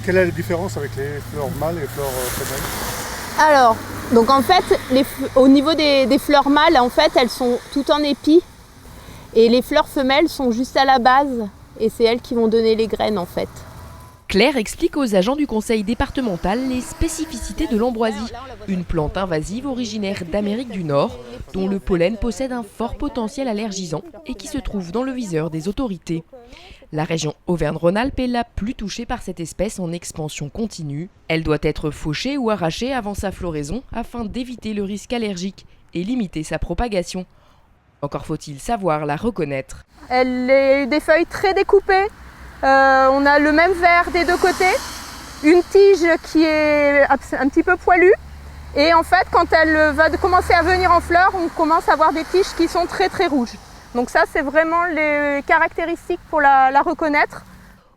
Quelle est la différence avec les fleurs mâles et les fleurs femelles? Alors, donc en fait, au niveau des fleurs mâles, en fait, elles sont toutes en épi. Et les fleurs femelles sont juste à la base. Et c'est elles qui vont donner les graines, en fait. Claire explique aux agents du conseil départemental les spécificités de l'ambroisie, une plante invasive originaire d'Amérique du Nord, dont le pollen possède un fort potentiel allergisant et qui se trouve dans le viseur des autorités. La région Auvergne-Rhône-Alpes est la plus touchée par cette espèce en expansion continue. Elle doit être fauchée ou arrachée avant sa floraison afin d'éviter le risque allergique et limiter sa propagation. Encore faut-il savoir la reconnaître. Elle a des feuilles très découpées. On a le même vert des deux côtés, une tige qui est un petit peu poilue et en fait quand elle va commencer à venir en fleurs, on commence à avoir des tiges qui sont très très rouges. Donc ça c'est vraiment les caractéristiques pour la reconnaître.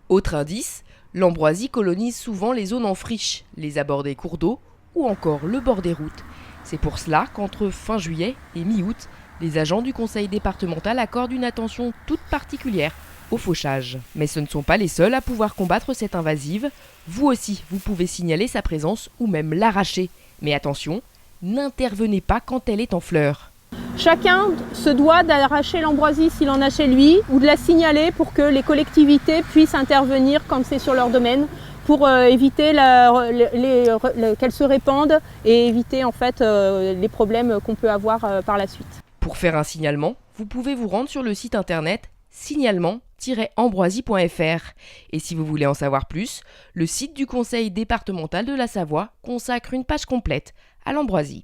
Autre indice, l'ambroisie colonise souvent les zones en friche, les abords des cours d'eau ou encore le bord des routes. C'est pour cela qu'entre fin juillet et mi-août, les agents du conseil départemental accordent une attention toute particulière au fauchage. Mais ce ne sont pas les seuls à pouvoir combattre cette invasive. Vous aussi, vous pouvez signaler sa présence ou même l'arracher. Mais attention, n'intervenez pas quand elle est en fleurs. Chacun se doit d'arracher l'ambroisie s'il en a chez lui ou de la signaler pour que les collectivités puissent intervenir quand c'est sur leur domaine pour éviter qu'elle se répande et éviter en fait les problèmes qu'on peut avoir par la suite. Pour faire un signalement, vous pouvez vous rendre sur le site internet signalement-ambroisie.fr. Et si vous voulez en savoir plus, le site du conseil départemental de la Savoie consacre une page complète à l'ambroisie.